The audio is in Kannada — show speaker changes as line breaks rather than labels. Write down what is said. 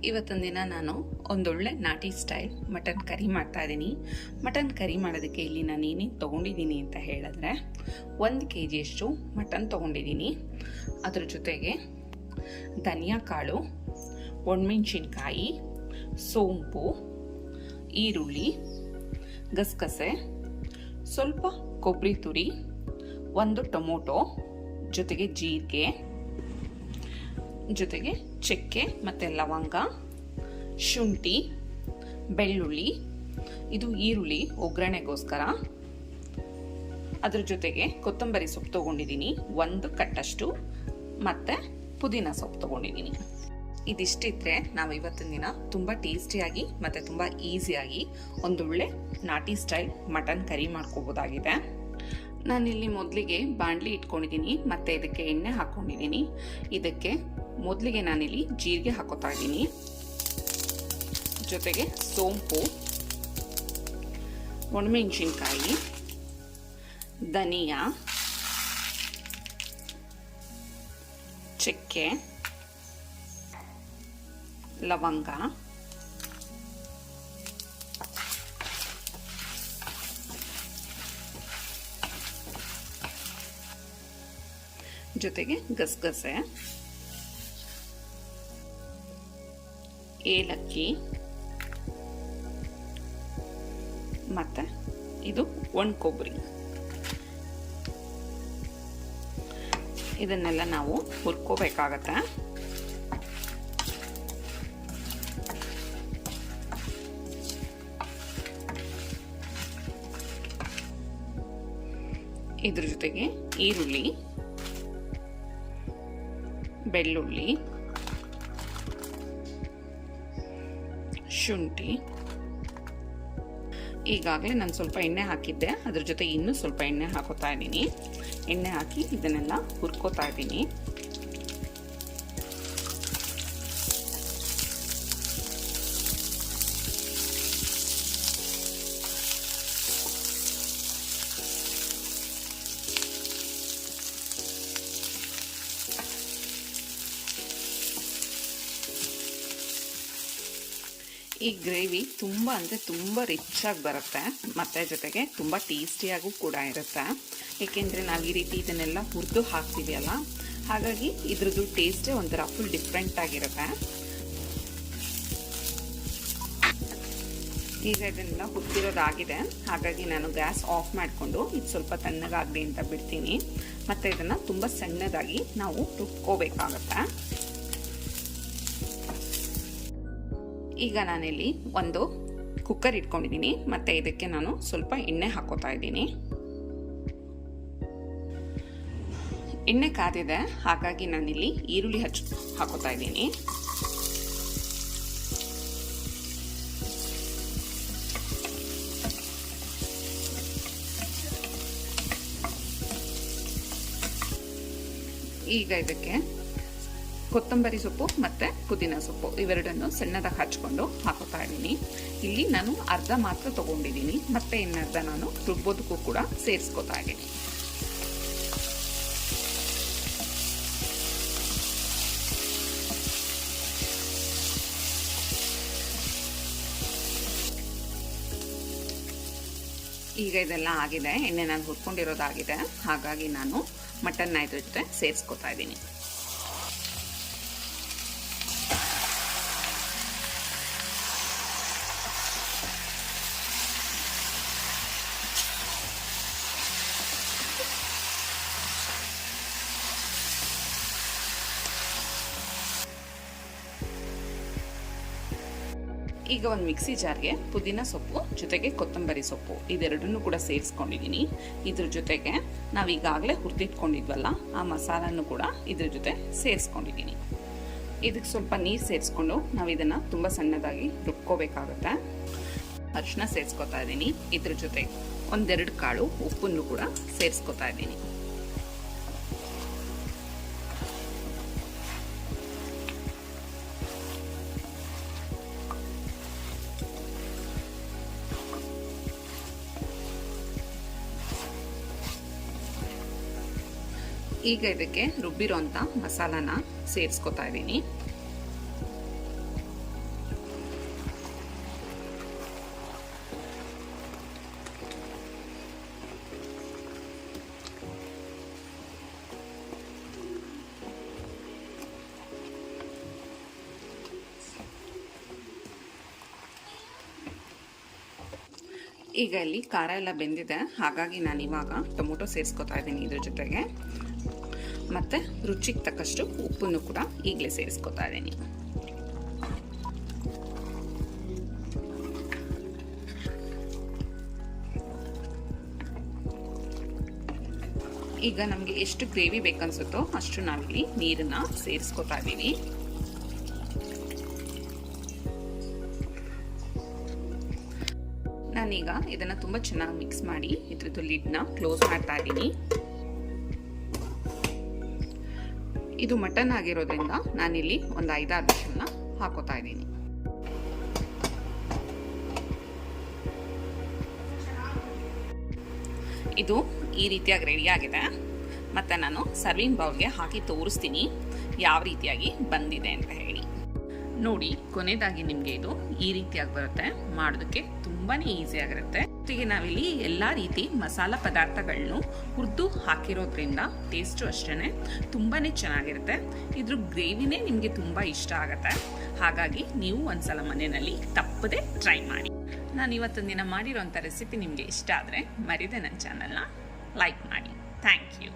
ಇವತ್ತಿನ ದಿನ ನಾನು ಒಂದೊಳ್ಳೆ ನಾಟಿ ಸ್ಟೈಲ್ ಮಟನ್ ಕರಿ ಮಾಡ್ತಾ ಇದ್ದೀನಿ. ಮಟನ್ ಕರಿ ಮಾಡೋದಕ್ಕೆ ಇಲ್ಲಿ ನಾನು ಏನೇನು ತೊಗೊಂಡಿದ್ದೀನಿ ಅಂತ ಹೇಳಿದ್ರೆ 1 kg ಅಷ್ಟು ಮಟನ್ ತೊಗೊಂಡಿದ್ದೀನಿ. ಅದ್ರ ಜೊತೆಗೆ ಧನಿಯಾ ಕಾಳು, ಒಣಮೆಣಸಿನ್ಕಾಯಿ, ಸೋಂಪು, ಈರುಳ್ಳಿ, ಗಸಗಸೆ, ಸ್ವಲ್ಪ ಕೊಬ್ಬರಿ ತುರಿ, 1 ಟೊಮೊಟೊ, ಜೊತೆಗೆ ಜೀರಿಗೆ, ಜೊತೆಗೆ ಚಕ್ಕೆ ಮತ್ತು ಲವಂಗ, ಶುಂಠಿ, ಬೆಳ್ಳುಳ್ಳಿ, ಇದು ಈರುಳ್ಳಿ ಒಗ್ಗರಣೆಗೋಸ್ಕರ. ಅದ್ರ ಜೊತೆಗೆ ಕೊತ್ತಂಬರಿ ಸೊಪ್ಪು ತೊಗೊಂಡಿದ್ದೀನಿ 1 ಕಟ್ಟಷ್ಟು, ಮತ್ತು ಪುದೀನ ಸೊಪ್ಪು ತೊಗೊಂಡಿದ್ದೀನಿ. ಇದಿಷ್ಟಿದ್ರೆ ನಾವು ಇವತ್ತಿನ ದಿನ ತುಂಬ ಟೇಸ್ಟಿಯಾಗಿ ಮತ್ತು ತುಂಬ ಈಸಿಯಾಗಿ ಒಂದೊಳ್ಳೆ ನಾಟಿ ಸ್ಟೈಲ್ ಮಟನ್ ಕರಿ ಮಾಡ್ಕೋಬೋದಾಗಿದೆ. ನಾನಿಲ್ಲಿ ಮೊದಲಿಗೆ ಬಾಣಲಿ ಇಟ್ಕೊಂಡಿದ್ದೀನಿ ಮತ್ತು ಇದಕ್ಕೆ ಎಣ್ಣೆ ಹಾಕ್ಕೊಂಡಿದ್ದೀನಿ. ಇದಕ್ಕೆ ಮೊದಲಿಗೆ ನಾನಿಲ್ಲಿ ಜೀರಿಗೆ ಹಾಕೋತಾ ಇದ್ದೀನಿ, ಜೊತೆಗೆ ಸೋಂಪು, ಒಣಮೆಣಸಿನ್ಕಾಯಿ, ಧನಿಯಾ, ಚಕ್ಕೆ, ಲವಂಗ, ಜೊತೆಗೆ ಗಸಗಸೆ, ಏಲಕ್ಕಿ, ಮತ್ತೆ ಇದು ಒಣ ಕೊಬ್ಬರಿ. ಇದನ್ನೆಲ್ಲ ನಾವು ಹುರ್ಕೋಬೇಕಾಗತ್ತೆ. ಇದ್ರ ಜೊತೆಗೆ ಈರುಳ್ಳಿ, ಬೆಳ್ಳುಳ್ಳಿ, ಶುಂಠಿ. ಈಗಾಗಲೇ ನಾನು ಸ್ವಲ್ಪ ಎಣ್ಣೆ ಹಾಕಿದ್ದೆ, ಅದ್ರ ಜೊತೆ ಇನ್ನೂ ಸ್ವಲ್ಪ ಎಣ್ಣೆ ಹಾಕೋತಾ ಇದ್ದೀನಿ. ಎಣ್ಣೆ ಹಾಕಿ ಇದನ್ನೆಲ್ಲ ಹುರ್ಕೋತಾ ಇದ್ದೀನಿ. ಈ ಗ್ರೇವಿ ತುಂಬ ಅಂದರೆ ತುಂಬ ರಿಚಾಗಿ ಬರುತ್ತೆ, ಮತ್ತು ಜೊತೆಗೆ ತುಂಬ ಟೇಸ್ಟಿಯಾಗೂ ಕೂಡ ಇರುತ್ತೆ. ಏಕೆಂದರೆ ನಾವು ಈ ರೀತಿ ಇದನ್ನೆಲ್ಲ ಹುರಿದು ಹಾಕ್ತೀವಿ ಅಲ್ಲ, ಹಾಗಾಗಿ ಇದ್ರದ್ದು ಟೇಸ್ಟೇ ಒಂಥರ ಫುಲ್ ಡಿಫ್ರೆಂಟ್ ಆಗಿರುತ್ತೆ. ಈಗ ಇದನ್ನೆಲ್ಲ ಹುರಿದಿರೋದಾಗಿದೆ, ಹಾಗಾಗಿ ನಾನು ಗ್ಯಾಸ್ ಆಫ್ ಮಾಡಿಕೊಂಡು ಇದು ಸ್ವಲ್ಪ ತಣ್ಣಗಾಗಲಿ ಅಂತ ಬಿಡ್ತೀನಿ. ಮತ್ತು ಇದನ್ನು ತುಂಬ ಸಣ್ಣದಾಗಿ ನಾವು ರುಬ್ಕೋಬೇಕಾಗತ್ತೆ. ಈಗ ನಾನಿಲ್ಲಿ ಒಂದು ಕುಕ್ಕರ್ ಇಟ್ಕೊಂಡಿದ್ದೀನಿ, ಮತ್ತು ಇದಕ್ಕೆ ನಾನು ಸ್ವಲ್ಪ ಎಣ್ಣೆ ಹಾಕೋತಾ ಇದ್ದೀನಿ. ಎಣ್ಣೆ ಕಾದಿದೆ, ಹಾಗಾಗಿ ನಾನಿಲ್ಲಿ ಈರುಳ್ಳಿ ಹಾಕೋತಾ ಇದ್ದೀನಿ. ಈಗ ಇದಕ್ಕೆ ಕೊತ್ತಂಬರಿ ಸೊಪ್ಪು ಮತ್ತು ಪುದೀನ ಸೊಪ್ಪು ಇವೆರಡನ್ನು ಸಣ್ಣದಾಗಿ ಹಚ್ಕೊಂಡು ಹಾಕೋತಾ ಇದ್ದೀನಿ. ಇಲ್ಲಿ ನಾನು ಅರ್ಧ ಮಾತ್ರ ತೊಗೊಂಡಿದ್ದೀನಿ, ಮತ್ತು ಇನ್ನರ್ಧ ನಾನು ರುಬ್ಬೋದಕ್ಕೂ ಕೂಡ ಸೇರಿಸ್ಕೋತಾ ಇದ್ದೀನಿ. ಈಗ ಇದೆಲ್ಲ ಆಗಿದೆ, ಎಣ್ಣೆ ನಾನು ಹುರ್ಕೊಂಡಿರೋದಾಗಿದೆ, ಹಾಗಾಗಿ ನಾನು ಮಟನ್ನ ಇದ್ರ ಜೊತೆ ಸೇರಿಸ್ಕೋತಾ ಇದ್ದೀನಿ. ಈಗ ಒಂದು ಮಿಕ್ಸಿ ಜಾರ್ಗೆ ಪುದೀನ ಸೊಪ್ಪು ಜೊತೆಗೆ ಕೊತ್ತಂಬರಿ ಸೊಪ್ಪು ಇದೆರಡನ್ನೂ ಕೂಡ ಸೇರಿಸ್ಕೊಂಡಿದ್ದೀನಿ. ಇದ್ರ ಜೊತೆಗೆ ನಾವು ಈಗಾಗಲೇ ಹುರಿದಿಟ್ಕೊಂಡಿದ್ವಲ್ಲ ಆ ಮಸಾಲನ್ನು ಕೂಡ ಇದ್ರ ಜೊತೆ ಸೇರಿಸ್ಕೊಂಡಿದ್ದೀನಿ. ಇದಕ್ಕೆ ಸ್ವಲ್ಪ ನೀರು ಸೇರಿಸ್ಕೊಂಡು ನಾವು ಇದನ್ನು ತುಂಬ ಸಣ್ಣದಾಗಿ ರುಬ್ಕೋಬೇಕಾಗುತ್ತೆ. ಅರಿಶಿನ ಸೇರಿಸ್ಕೊತಾ ಇದ್ದೀನಿ. ಇದ್ರ ಜೊತೆಗೆ 1-2 ಕಾಳು ಉಪ್ಪನ್ನು ಕೂಡ ಸೇರಿಸ್ಕೊತಾ ಇದ್ದೀನಿ. ಈಗ ಇದಕ್ಕೆ ರುಬ್ಬಿರೋಂಥ ಮಸಾಲಾನ ಸೇರಿಸ್ಕೊತಾ ಇದ್ದೀನಿ. ಈಗ ಇಲ್ಲಿ ಖಾರ ಎಲ್ಲ ಬೆಂದಿದೆ, ಹಾಗಾಗಿ ನಾನು ಇವಾಗ ಟೊಮೊಟೊ ಸೇರಿಸ್ಕೊತಾ ಇದ್ದೀನಿ ಇದ್ರ ಜೊತೆಗೆ. ಮತ್ತು ರುಚಿಗೆ ತಕ್ಕಷ್ಟು ಉಪ್ಪನ್ನು ಕೂಡ ಈಗಲೇ ಸೇರಿಸ್ಕೊತಾ ಇದ್ದೀನಿ. ಈಗ ನಮಗೆ ಎಷ್ಟು ಗ್ರೇವಿ ಬೇಕನ್ಸುತ್ತೋ ಅಷ್ಟು ನಾವಿಲ್ಲಿ ನೀರನ್ನು ಸೇರಿಸ್ಕೊತಾ ಇದ್ದೀವಿ. ನಾನೀಗ ಇದನ್ನು ತುಂಬ ಚೆನ್ನಾಗಿ ಮಿಕ್ಸ್ ಮಾಡಿ ಇದ್ರದ್ದು ಲಿಡ್ನ ಕ್ಲೋಸ್ ಮಾಡ್ತಾ ಇದ್ದೀನಿ. ಇದು ಮಟನ್ ಆಗಿರೋದ್ರಿಂದ ನಾನಿಲ್ಲಿ ಒಂದು 5-6 ವಿಷಲ್ನ ಹಾಕೋತಾ ಇದ್ದೀನಿ. ಇದು ಈ ರೀತಿಯಾಗಿ ರೆಡಿ ಆಗಿದೆ. ಮತ್ತು ನಾನು ಸರ್ವಿಂಗ್ ಬೌಲ್ಗೆ ಹಾಕಿ ತೋರಿಸ್ತೀನಿ ಯಾವ ರೀತಿಯಾಗಿ ಬಂದಿದೆ ಅಂತ ಹೇಳಿ. ನೋಡಿ, ಕೊನೆಯದಾಗಿ ನಿಮಗೆ ಇದು ಈ ರೀತಿಯಾಗಿ ಬರುತ್ತೆ. ಮಾಡೋದಕ್ಕೆ ತುಂಬಾ ಈಸಿ ಆಗಿರುತ್ತೆ. ಜೊತೆಗೆ ನಾವಿಲ್ಲಿ ಎಲ್ಲ ರೀತಿ ಮಸಾಲ ಪದಾರ್ಥಗಳನ್ನು ಹುರಿದು ಹಾಕಿರೋದ್ರಿಂದ ಟೇಸ್ಟು ಅಷ್ಟೇ ತುಂಬಾ ಚೆನ್ನಾಗಿರುತ್ತೆ. ಇದ್ರ ಗ್ರೇವಿನೇ ನಿಮಗೆ ತುಂಬ ಇಷ್ಟ ಆಗುತ್ತೆ. ಹಾಗಾಗಿ ನೀವು ಒಂದ್ಸಲ ಮನೆಯಲ್ಲಿ ತಪ್ಪದೆ ಟ್ರೈ ಮಾಡಿ. ನಾನು ಇವತ್ತಿನ ದಿನ ಮಾಡಿರೋಂಥ ರೆಸಿಪಿ ನಿಮಗೆ ಇಷ್ಟ ಆದರೆ ಮರಿದೆ ನನ್ನ ಚಾನಲ್ನ ಲೈಕ್ ಮಾಡಿ. Thank you.